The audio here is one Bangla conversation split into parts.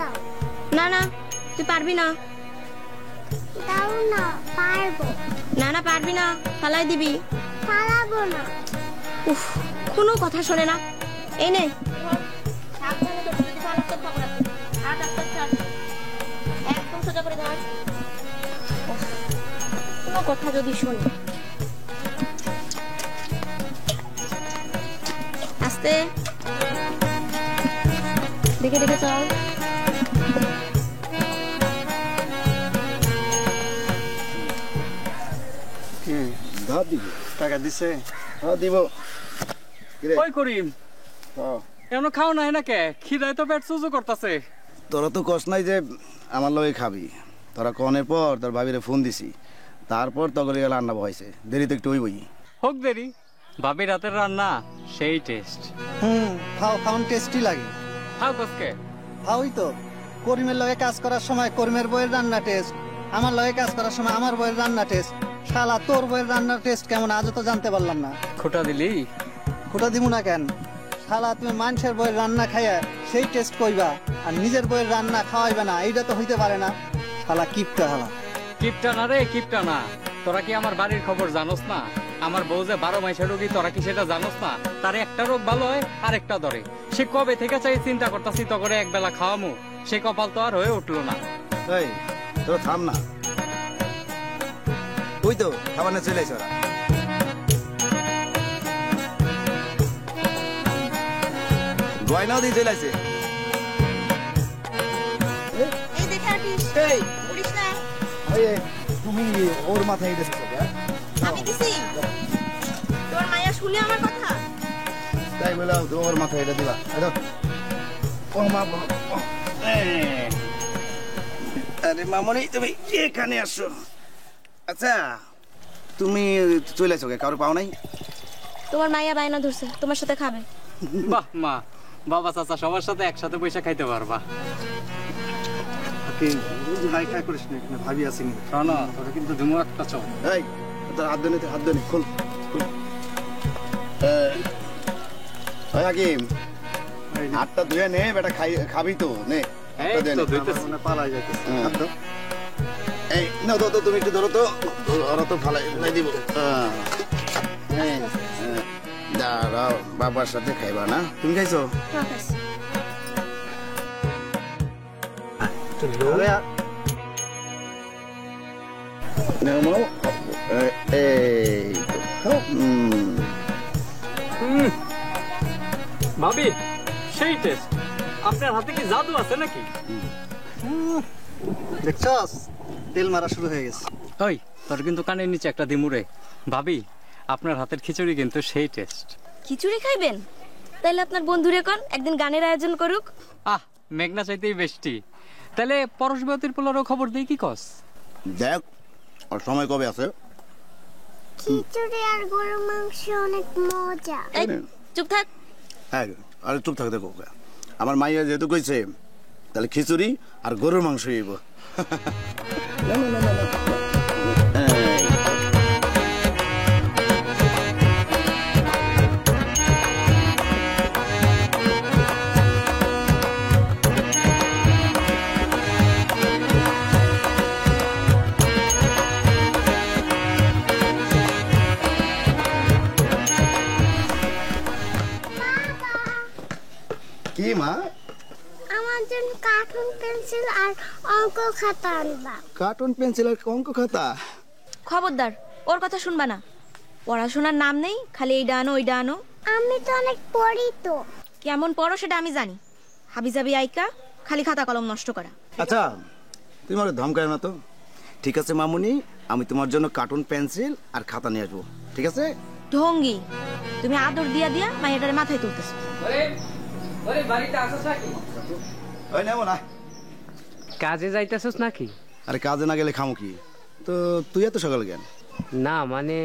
দাও। না না, তুই পারবি না। দাও না, পারবো। না না, পারবি না, ফালাই দিবি। পালাবো না। উফ, কোনো কথা শোনে না। এই নে। একদম সোজা করে ধর। কোনো কথা যদি শোনে। আস্তে দেখে দেখে চল। টাকা দিছে? দিব। ওই করিম, এমন খাও নাই না কে? খিদায় তো পেট চুচু করতেছে। তোরা তো কষ্ট নাই যে আমার লগে খাবি। তোরা কনের পর তোর ভাবিরে ফোন দিছি, তারপর তগরে রান্না বহাইছে। দেরি তো একটু হইবই। হোক দেরি, ভাবির রাতের রান্না সেই টেস্ট। খাওন টেস্টি লাগে। খাও কসকে খাওই তো। করিমের লগে কাজ করার সময় করিমের বইয়ের রান্না টেস্ট, আমার লগে কাজ করার সময় আমার বইয়ের রান্না টেস্ট। শালা তোর বইয়ের রান্নার টেস্ট কেমন আজও তো জানতে পারলাম না। খোটা দিলি? খোটা দিব না কেন? শালা তুমি মানুষের বইয়ের রান্না খাইয়া সেই টেস্ট কইবা আর নিজের বইয়ের রান্না খাওয়াইবে না, এইটা তো হইতে পারে না। শালা কিপটা শালা। কিপটা না রে, কিপটা না। তোরা কি আমার বাড়ির খবর জানোস না? আমার বউ যে 12 মাসের রোগী, তোরা কি সেটা জানোস না? তার একটা রোগ ভালো হয় আরেকটা ধরে। সে কবে থেকে চাই চিন্তা করতেছি তো করে একবেলা খাওয়ামু, সে কপাল তো আর হয়ে উঠলো না। এই তোরা থাম না, ওই তো খাবার না চলে আইছে। ওরা গয়নাও দিয়ে চলে আইছে। এই দেখে আটিস। এই উড়িস না। তুমি ওর মাথায় দিছো? আমি দিছি? তোর মায়া শুনলে আমার কথা? তাই বললাম তো ওর মাথায় এটা দিবা। ও মা, আরে মামনি তুমি এখানে আসো। আচ্ছা তুমি চলে আসো, কারো পাও নাই? তোমার মায়া বায়না ধরছে তোমার সাথে খাবে। বাহ মা, বাবা চাচা সবার সাথে একসাথে পয়সা খাইতে পারবা। করিস না, ভাবি আসিনি। শোনো, তোর কিন্তু ধুমো একটা চল। এই তোর হাত ধরে, হাত ধরে খোল। হাকিম, হাতটা ধুয়ে নে বেটা, খাবি তো নে। পালাই যাইতেছে। এই না তো, তুমি একটু ধরো তো, ওরা তো ফালাই দিব। দাঁড়াও, বাবার সাথে খাইবা না? তুমি খাইছো? ভাবি সেই টেস্ট। আপনার হাতে কি জাদু আছে নাকি? দেখছস, তেল মারা শুরু হয়ে গেছে। ওই তোর কিন্তু কানের নিচে একটা দিমুরে। ভাবি আপনার হাতের খিচুড়ি কিন্তু সেই টেস্ট। খিচুড়ি খাইবেন? তাহলে আপনার বন্ধুরে কোন একদিন গানের আয়োজন করুক। আহ, মেঘনা চাইতেই বেশটি। তাহলে পরশবতীর পোলারও খবর দেই, কি কস? দেখ আর সময় কবে আছে? খিচুড়ি আর গরুর মাংস অনেক মজা। এই চুপ থাক। হ্যাঁ, আরে চুপ থাক। দেখো আমার মাইয়া যেহেতু কইছে, তাহলে খিচুড়ি আর গরুর মাংস হইব। কি মা? আমার জন্য কার্টুন পেন্সিল আর অঙ্ক খাতা আনবা। কার্টুন পেন্সিল আর অঙ্ক খাতা? খবরদার, ওর কথা শুনবা না। পড়াশোনার নাম নেই, খালি এইটা আনো ওইটা আনো। আমি তো অনেক পড়ি তো। কেমন পড়ো সেটা আমি জানি। হাবিজাবি আইকা খালি খাতা কলম নষ্ট করা। আচ্ছা তুমি আমার ধমকায় না তো? ঠিক আছে মামুনি, আমি তোমার জন্য কার্টুন পেন্সিল আর খাতা নিয়ে আসবো, ঠিক আছে? ঢঙ্গি, তুমি আদর দিয়া দিয়া মাইয়াটারে মাথায় তুলতেছো। কাজে যাইতেছস নাকি? আরে কাজে না গেলে খামো কি? তো তুই এত সকালে কেন? না মানে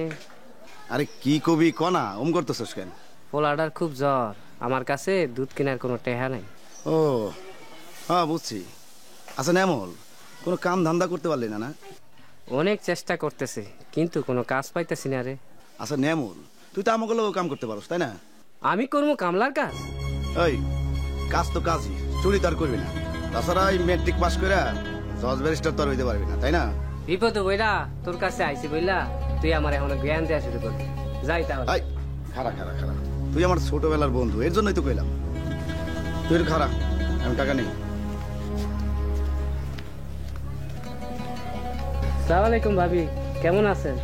আরে কি কবি কনা ওম করতেছস কেন? পোলাটার খুব জ্বর, আমার কাছে দুধ কেনার কোনো টেহা নাই। ও হ্যাঁ বুঝছি। আচ্ছা নেমল, কোনো কাম ধান্দা করতে পারলি না? না অনেক চেষ্টা করতেছে কিন্তু কোনো কাজ পাইতেছি না রে। আচ্ছা নেমল, তুই তো আমাকে কাম করতে পারস তাই না? আমি করবো কামলার কাজ? ওই কাজ তো কাজই, চুরি তো আর করবি না। তাছাড়া এই ম্যাট্রিক পাস করে জজ ব্যারিস্টার তো আর হইতে পারবি না, তাই না? বিপদ বইলা তোর কাছে আইছি বইলা তুই আমার এখন জ্ঞান দেওয়া শুরু করবি। যাই তাহলে। আই খারা খারা খারা, তুই আমার ছোটবেলার বন্ধু, এর জন্যই তো কইলাম। তুই খারা, আমি টাকা নেই। আসসালামু আলাইকুম ভাবি, কেমন আছেন?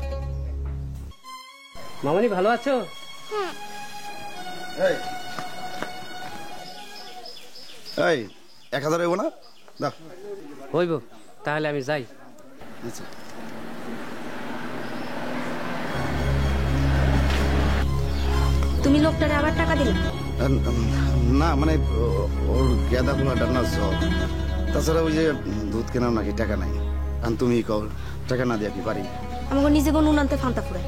মামনি ভালো আছো? এই 1000 হইব না? দাও। হইব, তাহলে আমি যাই। আচ্ছা। তুমি লোকটারে আবার টাকা দিলে? না মানে ওর গেদা পোলাটার না সব। তাছাড়া ওই যে দুধ কেনার নাকি টাকা নাই। আর তুমি কও টাকা না দিয়ে কি পারি? আমাকে নিজে কোনো নুন আনতে ফান্তা ফুরায়।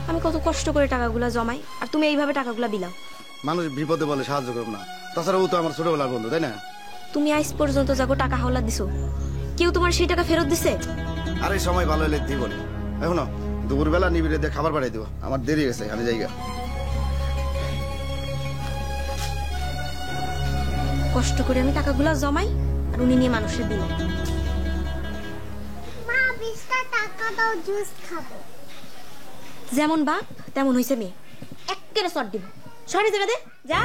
আমি কত কষ্ট করে টাকাগুলা জমাই, আর তুমি এইভাবে টাকাগুলা বিলাও। মানুষ বিপদে বলে সাহায্য করব না। তাছাড়া ও তো আমার ছোটবেলার বন্ধু, তাই না? তুমি আজ পর্যন্ত যাগো টাকা হাওলা দিছো, কেউ তোমার সেই টাকা ফেরত দিছে? আর এই সময় ভালো হলে দিব না। এখন দুপুরবেলা নিবিড়ে দিয়ে খাবার পাঠাই দিব, আমার দেরি গেছে, আমি জায়গা। কষ্ট করে আমি টাকাগুলা জমাই, আর উনি নিয়ে মানুষের দিলেন। মা 20টা টাকা দাও, জুস খাবো। যেমন বাপ তেমন হইছে মেয়ে, এক্কেরে শট দিব। সরি দেবে দে, যা।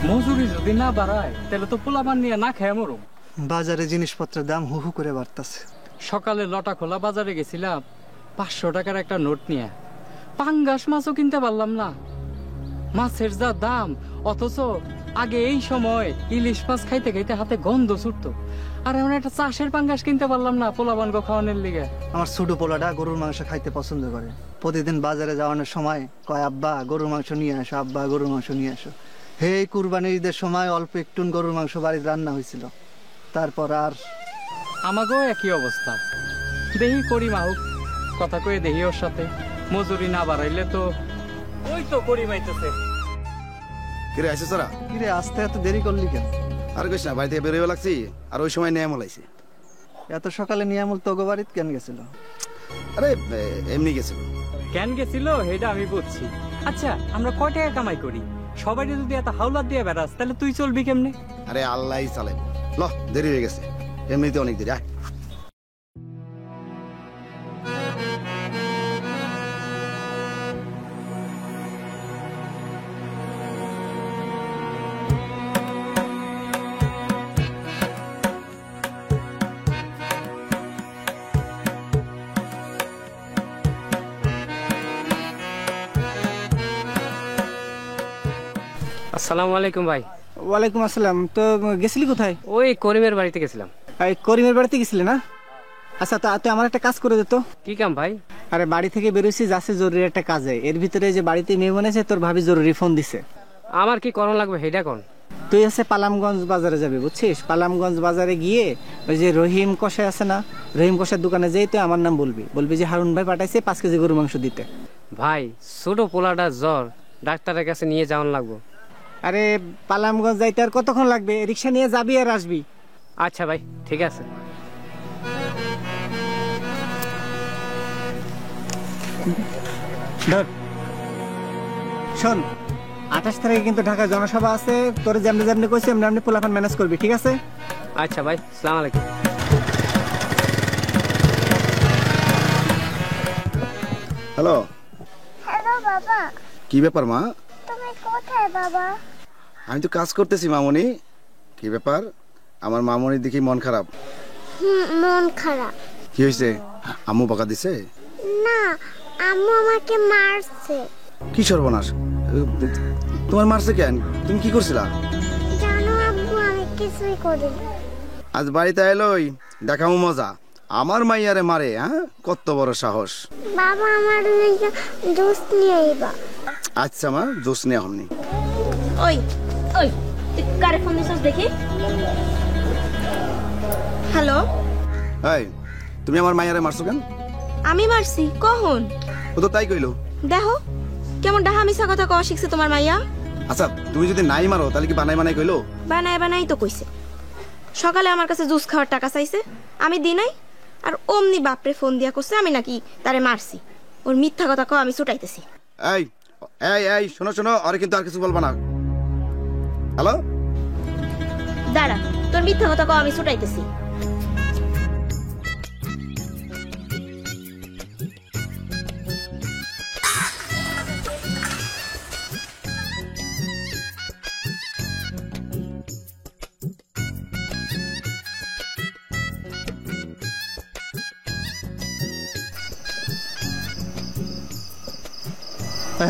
মজুরি যদি না বাড়ায় তাহলে তো পোলাপান নিয়ে না খেয়ে মরুম। বাজারে জিনিসপত্রের দাম হু হু করে বাড়তাছে। সকালে লটা খোলা বাজারে গেছিলাম 500 টাকার একটা নোট নিয়ে, পাঙ্গাস মাছও কিনতে পারলাম না। মাছের যা দাম, অথচ আগে এই সময় ইলিশ মাছ খাইতে খাইতে হাতে গন্ধ ছুটতো। আর এমন একটা চাষের পাঙ্গাস কিনতে পারলাম না পোলাপান গো খাওয়ানোর লিগে। আমার ছোট পোলাটা গরুর মাংস খাইতে পছন্দ করে। প্রতিদিন বাজারে যাওয়ানোর সময় কয়, আব্বা গরুর মাংস নিয়ে আসো, আব্বা গরুর মাংস নিয়ে আসো। হে কুরবানির ঈদের সময় অল্প একটু গরুর মাংস বাড়িতে রান্না হয়েছিল, তারপর আর। আমাকেও একই অবস্থা। দেহি করি মাহুক, কথা কয়ে দেহি ওর সাথে। মজুরি না বাড়াইলে তো ওই তো করি মাইতেছে। কিরে আইসে তোরা? কিরে আসতে এত দেরি করলি কেন? আর কইস না, বাড়ি থেকে বেরোবে লাগছি, আর ওই সময় নেয় মলাইছে। এত সকালে নিয়ামুল তোগো বাড়িতে কেন গেছিল? আরে এমনি গেছিল। কেন গেছিল সেটা আমি বুঝছি। আচ্ছা, আমরা কয় টাকা কামাই করি? সবাই যদি এত হাওলাত দিয়ে বেড়াস তাহলে তুই চলবি কেমনে? আরে আল্লাহই চালাই। ল, দেরি হয়ে গেছে, এমনিতে অনেক দেরি। আয়। আসসালামু আলাইকুম ভাই। ওয়ালাইকুম আসসালাম। তো গেছিলি কোথায়? ওই করিমের বাড়িতে গেছিলাম। এই করিমের বাড়িতে গেছিলি না? আচ্ছা, তা তুই আমার একটা কাজ করে দিত। কি কাম ভাই? আরে বাড়ি থেকে বেরোইছি, যাচ্ছে জরুরি একটা কাজে। এর ভিতরে যে বাড়িতে মেহমান আছে, তোর ভাবি জরুরি ফোন দিছে। আমার কি করণ লাগবে সেটা কোন? তুই আছে পালামগঞ্জ বাজারে যাবি, বুঝছিস? পালামগঞ্জ বাজারে গিয়ে ওই যে রহিম কষাই আছে না, রহিম কষার দোকানে যেই তুই আমার নাম বলবি, বলবি যে হারুন ভাই পাঠাইছে 5 কেজি গরু মাংস দিতে। ভাই ছোট পোলাটা জ্বর, ডাক্তারের কাছে নিয়ে যাওয়ান লাগবো। আরে পালামগঞ্জ যাইতে আর কতক্ষণ লাগবে? রিক্সা নিয়ে যাবি আর আসবি। আচ্ছা ভাই, ঠিক আছে। ধর, শোন, 28 তারিখে কিন্তু ঢাকায় জনসভা আছে। তোর যেমনি যেমনি কইছি এমনি এমনি পোলাপান ম্যানেজ করবি, ঠিক আছে? আচ্ছা ভাই, আসসালামু আলাইকুম। হ্যালো। হ্যালো বাবা। কি ব্যাপার মা? তুমি কোথায় বাবা? আমি তো কাজ করতেছি মামনি। কি ব্যাপার? আমার মামনির দেখি মন খারাপ। মন খারাপ। কি হয়েছে? আম্মু বকা দিছে? না, আম্মু আমাকে মারছে। কি সর্বনাশ! তোমার মারছে কেন? তুমি কি করছিলা? জানো আব্বু, আমি কিছুই করিনি। আজ বাড়িতে এলোই দেখামু মজা। আমার মাইয়ারে মারে, হ্যাঁ? কত বড় সাহস! বাবা আমার জুস নিয়ে আইবা। আচ্ছা মা, জোস নিয়ে হমনি। ওই ওই, তুই কারে ফোন দিছিস দেখি? হ্যালো। এই, তুমি আমার মাইয়ারে মারছো কেন? আমি মারছি কখন? ও তো তাই কইলো। দেখো কেমন ডাহা মিছা কথা কওয়া শিখছে তোমার মাইয়া। আচ্ছা, তুমি যদি নাই মারো তাহলে কি বানাই বানাই কইলো? বানাই বানাই তো কইছে। সকালে আমার কাছে জুস খাওয়ার টাকা চাইছে, আমি দিই নাই। আর অমনি বাপরে ফোন দিয়া করছে আমি নাকি তারে মারছি। ওর মিথ্যা কথা কও আমি ছুটাইতেছি। এই এই এই শোনো শোনো, আরে কিন্তু আর কিছু বলবা না। হ্যালো, দাঁড়া, তোর মিথ্যা কথা কও আমি ছুটাইতেছি।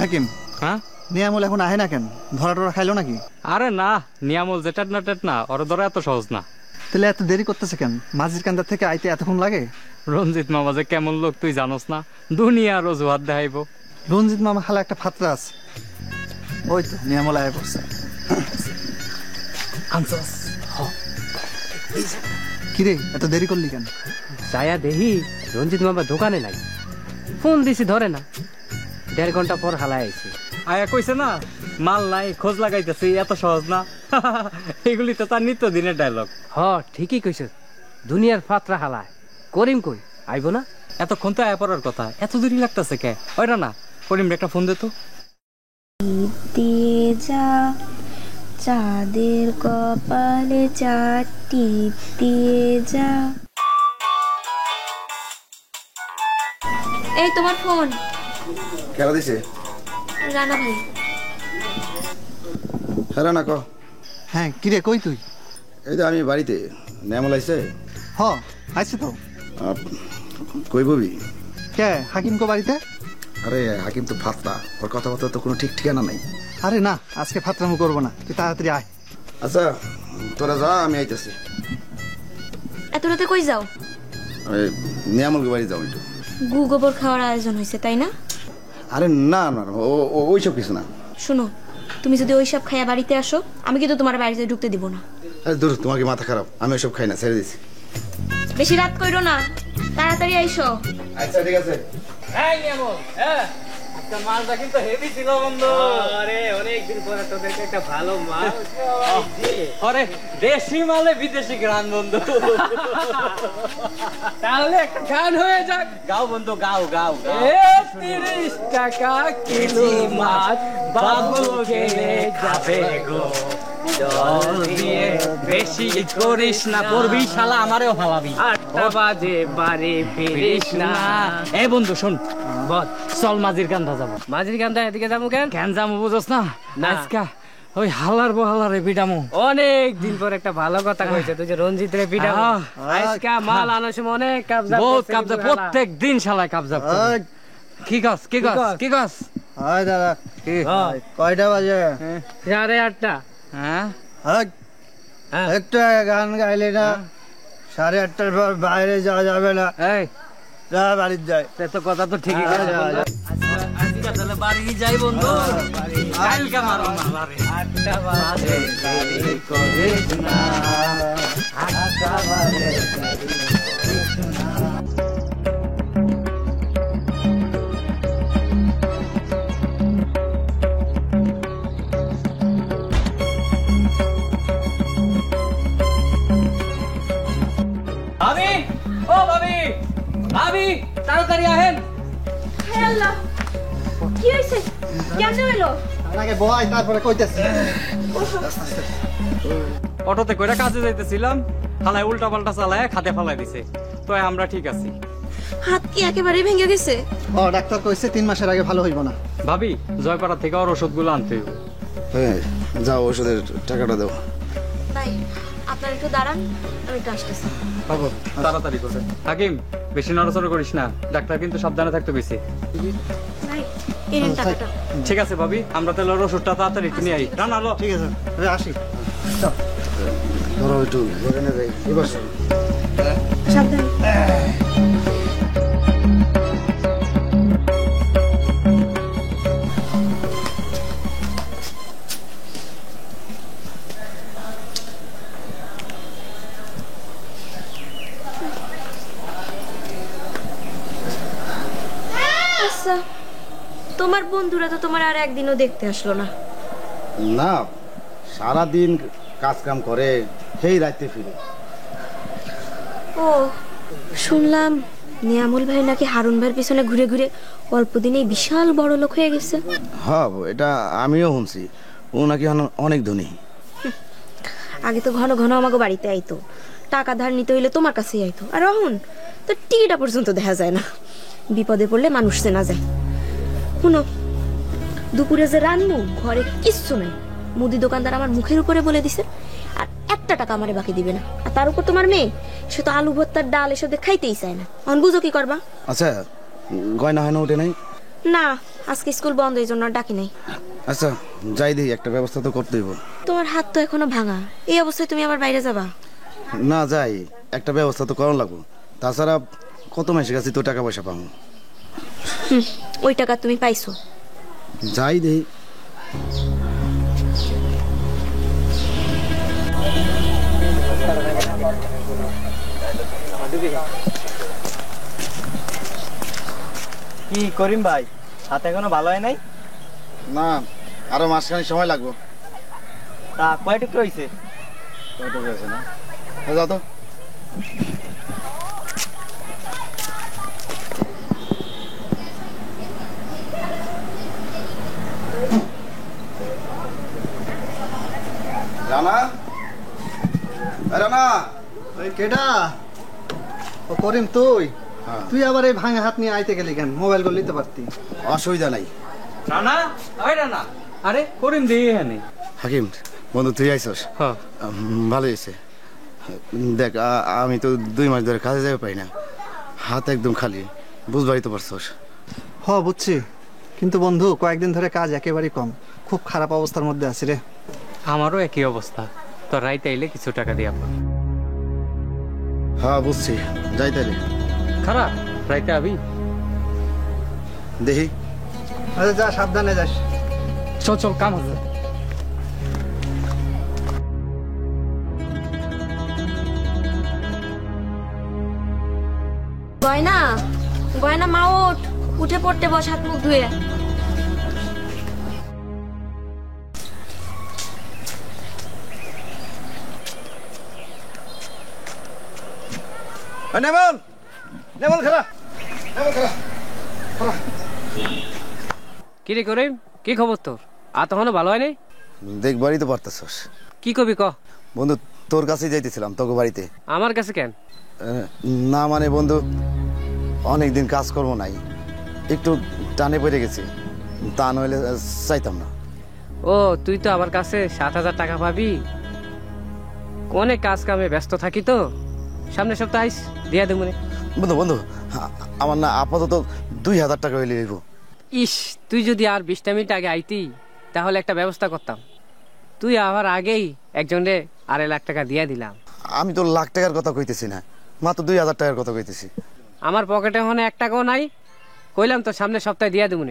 হাকিম, হ্যাঁ নিয়ামল এখন আহে না কেন? ধরা টরা খাইলো নাকি? আরে না, নিয়ামল যে টেট না ওর ধরা এত সহজ না। তাহলে এত দেরি করতেছে কেন? মাঝির কান্দার থেকে আইতে এতক্ষণ লাগে? রঞ্জিত মামা যে কেমন লোক তুই জানোস না, দুনিয়ার অজুহাত দেখাইব। রঞ্জিত মামা খালা একটা ফাতরা আছে। ওই তো নিয়ামল আয় পড়ছে। কিরে এত দেরি করলি কেন? যায়া দেখি রঞ্জিত মামা দোকানে নাই, ফোন দিছি ধরে না। 1.5 ঘন্টা পর হালায় আইছে। আয়া কইছে না মাল নাই, খোঁজ লাগাইতেছি, এত সহজ না। এগুলি তো তার নিত্য দিনের ডায়লগ। হ ঠিকই কইছ, দুনিয়ার ফাতরা হালায়। করিম কই আইব না? এতক্ষণ তো আয়া পড়ার কথা, এত দেরি লাগতেছে কে? ওইটা না, করিম একটা ফোন দে তো। দিয়ে যা চাঁদের কপালে চাটি দিয়ে যা। এই তোমার ফোন। কেরা দিছে? রানা ভাই। হ্যাঁ না ক। হ্যাঁ কিরে কই তুই? এই তো আমি বাড়িতে। নিয়ামল আইছে? হ আইছে তো। কই ববি? কে হাকিম কো বাড়িতে? আরে হাকিম তো ফাতরা, ওর কথাবার্তা তো কোনো ঠিক ঠিকানা নাই। আরে না, আজকে ফাতরামো করবো না, তুই তাড়াতাড়ি আয়। আচ্ছা তোরা যা, আমি আইতেছি। এত রাতে কই যাও? নিয়ামলকে বাড়ি যাও একটু। গু গোবর খাওয়ার আয়োজন হয়েছে তাই না? আরে না না, ওইসব কিছু না। শোনো, তুমি যদি ওইসব খাইয়া বাড়িতে আসো, আমি কিন্তু তোমার বাড়িতে ঢুকতে দিব না। আরে দূর, তোমার কি মাথা খারাপ? আমি ওইসব খাই না, ছেড়ে দিছি। বেশি রাত কইরো না, তাড়াতাড়ি আইসো। আচ্ছা ঠিক আছে। এই নিয়ামল, একটা মালটা কিন্তু হেভি ছিল বন্ধু। আরে অনেকদিন পরে তোদেরকে একটা ভালো মাল। আরে দেশি মালে বিদেশি গ্রান বন্ধু। তাহলে একটা গান হয়ে যাক। গাও বন্ধু, গাও গাও। 30 টাকা কিলো মাছ বাবু খেলে যাবে গো। জল দিয়ে বেশি করিস না, পড়বি শালা আমারেও ফালাবি। 8টা বাজে বাড়ি ফিরিস না। এই বন্ধু শোন, বল চল মাঝির কান্দা যাবো। মাঝির কান্দা এদিকে যাবো কেন? কেন যাবো বুঝোস না? না। আজকা ওই হালার বহালারে পিটামো। অনেক দিন পর একটা ভালো কথা কইছে তুই যে রঞ্জিত রে পিটা। আজকা মাল আনার সময় অনেক কাবজা, বহুত কাবজা, প্রত্যেক দিন শালায় কাবজা। কি গাছ কি গাছ কি গাছ? আয় দাদা, কয়টা বাজে? 8:30। হ্যাঁ একটু গান গাইলে না? 8:30টার পর বাইরে যাওয়া যাবে না। এই যা বাড়ির যাই। তো কথা তো ঠিকই করে বন্ধু। আজকে তাহলে বাড়ি যাই বন্ধু, কালকে মারো মালারে। 8টা বাজে দেরি করিস না। 8টা বাজে ভাবি, ও ভাবি, ভাবি তাড়াতাড়ি আহেন। হে আল্লাহ, কি হইছে? কেমনে হইলো? আগে বয় তারপরে কইতেছি। অটোতে কইরা কাজে যাইতেছিলাম, হালায় উল্টা পাল্টা চালায় খাতে ফালাই দিছে। তো আমরা ঠিক আছি। হাত কি একেবারে ভেঙে গেছে? ও ডাক্তার কইছে 3 মাসের আগে ভালো হইব না। ভাবি জয়পাড়া থেকে ওর ওষুধগুলো আনতে হইব। হ্যাঁ যাও, ওষুধের টাকাটা দাও। তাই আপনার একটু দাঁড়ান, আমি একটু আসতেছি। তাড়াতাড়ি করে। হাকিম বেশি নড়াচড়া করিস না, ডাক্তার কিন্তু সাবধানে থাকতে কইছে। ভাই এই নেন টাকাটা। ঠিক আছে ভাবি, আমরা তাহলে ওর ওষুধটা তাড়াতাড়ি কিনে আই। রান আলো। ঠিক আছে, আসি। ধরো একটু দোকানে যাই। এবার সাবধানে। আচ্ছা, তোমার বন্ধুরা তো তোমার আর একদিনও দেখতে আসলো না। না, সারাদিন কাজ কাম করে, সেই রাতে ফিরে। ও শুনলাম নিয়ামুল ভাই নাকি হারুন ভাইয়ের পিছনে ঘুরে ঘুরে অল্প দিনেই বিশাল বড় লোক হয়ে গেছে। হ্যাঁ এটা আমিও শুনছি, ও নাকি অনেক ধনী। আগে তো ঘন ঘন আমাকে বাড়িতে আইতো, টাকা ধার নিতে হইলে তোমার কাছেই আইতো, আর এখন তো টিকিটা পর্যন্ত দেখা যায় না। বিপদে পড়লে মানুষ চেনা যায়। শুনো, দুপুরে যে রান্নু ঘরে কিচ্ছু নাই, মুদি দোকানদার আমার মুখের উপরে বলে দিছে, আর একটা টাকা আমারে বাকি দিবে না। আর তার উপর তোমার মেয়ে, সে তো আলু ভর্তার ডাল এসব খাইতেই চায় না। এখন বুঝো কি করবা? আচ্ছা গয়না হয় না ওঠে নাই? না, আজকে স্কুল বন্ধ, এই জন্য ডাকি নাই। আচ্ছা যাই দেখি, একটা ব্যবস্থা তো করতে হইব। তোমার হাত তো এখনো ভাঙা, এই অবস্থায় তুমি আবার বাইরে যাবা? না যাই, একটা ব্যবস্থা তো করার লাগবো। তাছাড়া কত মাসের কাছে তো টাকা পয়সা পাবো। ওই টাকা তুমি পাইছো? যাই দেখি। কি করিম ভাই, হাতে এখনো ভালো হয় নাই? না, আরো মাসখানি সময় লাগবো। তা কয় টুকরো হয়েছে? না যাও তো। রানা, রানা, ওই কেডা? ও করিম তুই? হ্যাঁ। তুই আবার এই ভাঙা হাত নিয়ে আইতে গেলি কেন? মোবাইল গুলো নিতে পারতি। অসুবিধা নাই। রানা, ওই রানা, আরে করিম দিয়ে এখানে। হাকিম বন্ধু তুই আইসস? হ্যাঁ। ভালো হয়েছে। দেখ আমি তো 2 মাস ধরে কাজে যাবে পাই না, হাত একদম খালি, বুঝবারই তো পারছস। হ বুঝছি, কিন্তু বন্ধু কয়েকদিন ধরে কাজ একেবারেই কম, খুব খারাপ অবস্থার মধ্যে আছি রে। আমারও একই অবস্থা, তো রাইতে আইলে কিছু টাকা দিয়ে আপনার। হ্যাঁ বুঝছি, যাই তাহলে। খারাপ, রাইতে আবি? দেখি। আচ্ছা যা, সাবধানে যাস। চল চল, কাম আছে। গয়না, গয়না মা ওঠ, উঠে পড়তে বস, হাত মুখ ধুয়ে। নেমল, নেমল খেলা, নেমল খেলা। কি রে করিম, কি খবর তোর? আর তখনও ভালো হয় নাই? দেখবারই তো পারতেছস। কি কবি ক? বন্ধু তোর কাছেই যাইতেছিলাম, তোকে বাড়িতে। আমার কাছে কেন? না মানে বন্ধু, অনেকদিন কাজকর্ম নাই, একটু টানে পড়ে গেছি, তা নইলে চাইতাম না। ও তুই তো আমার কাছে 7,000 টাকা পাবি। অনেক কাজ কামে ব্যস্ত থাকি তো, সামনের সপ্তাহে আইস, দিয়া দেবো। বন্ধু বন্ধু আমার না আপাতত 2,000 টাকা হইলে হইব। ইস, তুই যদি আর 20টা মিনিট আগে আইতি তাহলে একটা ব্যবস্থা করতাম। তুই আবার আগেই একজনে 2.5 লাখ টাকা দিয়া দিলাম। আমি তো লাখ টাকার কথা কইতেছি না, মাত্র 2,000 টাকার কথা কইতেছি। আমার পকেটে এখন 1 টাকাও নাই, কইলাম তো সামনের সপ্তাহে দিয়া দেবো।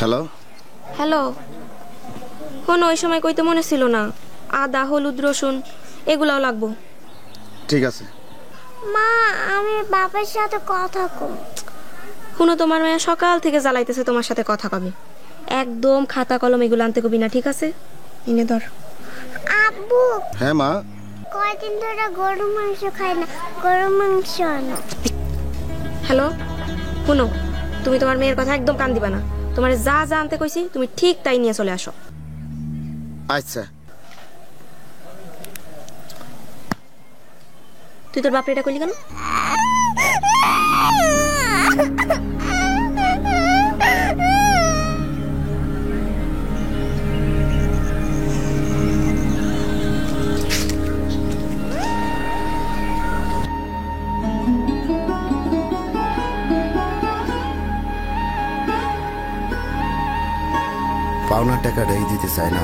হ্যালো হ্যালো, কোন ওই সময় কইতে মনে ছিল না, আদা হলুদ রসুন এগুলাও লাগবো। ঠিক আছে। মা আমি বাবার সাথে কথা কম। শুনো, তোমার মেয়ে সকাল থেকে জ্বালাইতেছে তোমার সাথে কথা কবে। একদম খাতা কলম এগুলো আনতে কবি না, ঠিক আছে? এনে ধর। আব্বু হ্যাঁ মা, কয়দিন ধরে গরু মাংস খাই না, গরু মাংস আনো। হ্যালো, শুনো, তুমি তোমার মেয়ের কথা একদম কান দিবা না। তোমার যা যা আনতে কইছি তুমি ঠিক তাই নিয়ে চলে আসো। আচ্ছা। তুই তোর বাপরে এটা কইলি কেন? পাওনা টাকাটাই দিতে চায় না,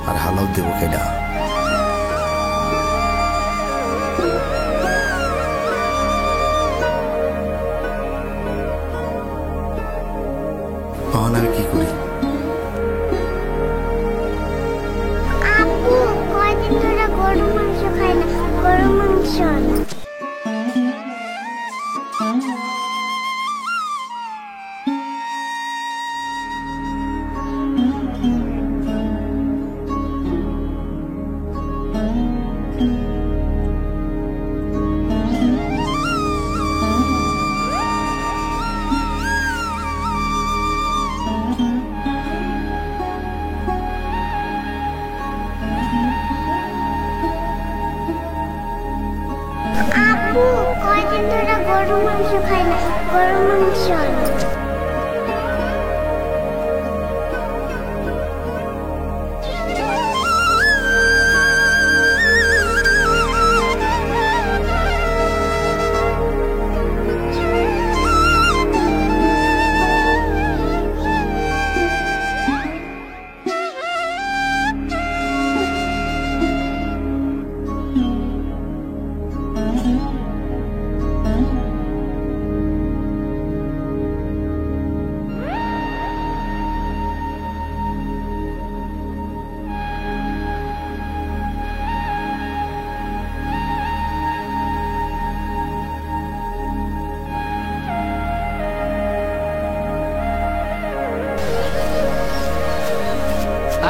আর হালাত দেবো কেডা? আর কি করি? আব্বু কয়দিন ধরে গরু মাংস খাই না, গরু মাংস আনো। গরু মাংস খাই না, গরু মাংস আনো।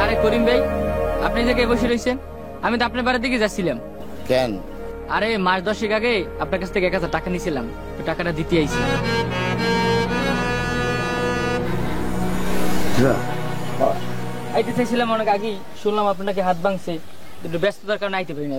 আরে করিম ভাই, আপনি যে বসে রয়েছেন, আমি তো আপনার বাড়ির দিকে যাচ্ছিলাম। কেন? আরে মাস 10 আগে আপনার কাছ থেকে 1000 টাকা নিয়েছিলাম, তো টাকাটা দিতে আইছি। আইতে চাইছিলাম অনেক আগেই, শুনলাম আপনাকে হাত ভাঙছে, একটু ব্যস্ততার কারণে আইতে পারি না।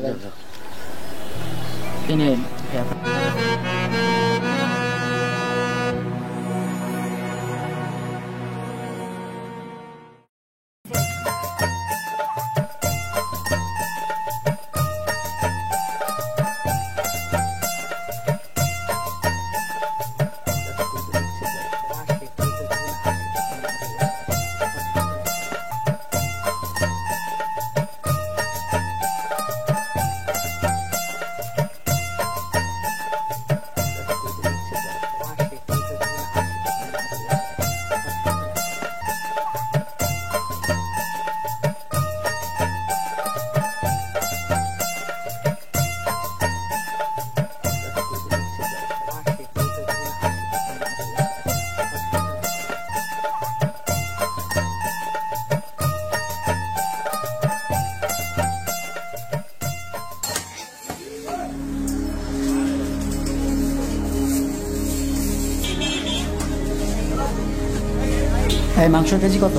এই মাংসের কেজি কত?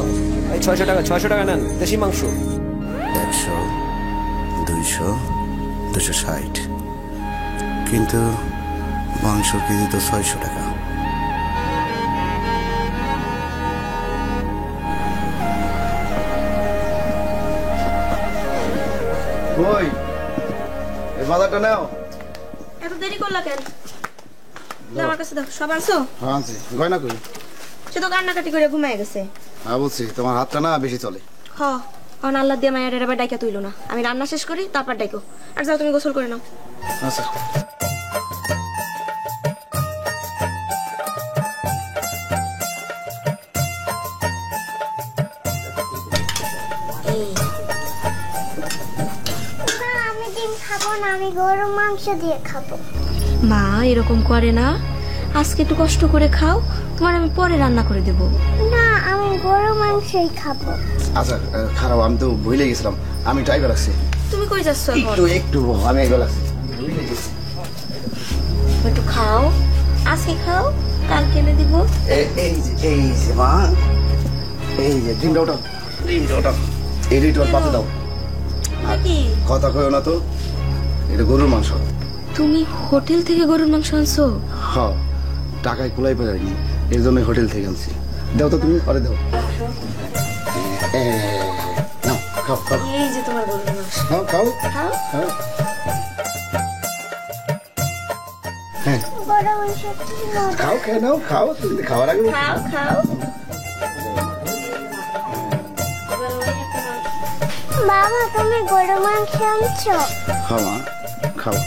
এই 600 টাকা। 600 টাকা নেন, দেশি মাংস। 100, 200, 260, কিন্তু মাংস কেজি তো 600 টাকা। ওই এই বাজারটা নাও। এত দেরি করলা কেন? আমার কাছে দাও। সব আনছো? হ্যাঁ আনছি। গয়না কই? সে তো কান্নাকাটি করে ঘুমায় গেছে। হ্যাঁ বলছি, তোমার হাতটা না বেশি চলে। হ, কারণ আল্লাহ দিয়ে মায়ের এবার ডাইকা তুইলো না। আমি রান্না শেষ করি, তারপর ডাইকো। আর যাও, তুমি গোসল করে নাও। আচ্ছা। না, আমি ডিম খাবো না, আমি গরু মাংস দিয়ে খাবো। মা এরকম করে না, আজকে একটু কষ্ট করে খাও, তোমার আমি পরে রান্না করে দেব। না, আমি গরু মাংসই খাবো। আচ্ছা খারাপ, আমি তো ভুলে গেছিলাম, আমি ড্রাইভার আছি। তুমি কই যাচ্ছ এখন? একটু আমি একবার আছি, ভুলে গেছি। একটু খাও, আজকে খাও, কালকে এনে দিব। এই যে মা, এই যে ডিমটা ওটা, এই ডিমটা পাতে দাও। কি কথা কইও না তো, এটা গরুর মাংস। তুমি হোটেল থেকে গরুর মাংস আনছো? হ্যাঁ, টাকায় কুলাই পাইনি, এর জন্য হোটেল থেকে আনছি। দাও তো তুমি, পরে দাও। নাও খাও খাও। এই যে তোমার গরুর মাংস। খাও খাও খাও। খাও। হ্যাঁ গরু মাংস কি মজা। খাও, খেয়ে নাও, খাও। তুমি খাওয়ার আগে খাও খাও। বাবা, তুমি গরু মাংস আনছো? খাও মা, খাও।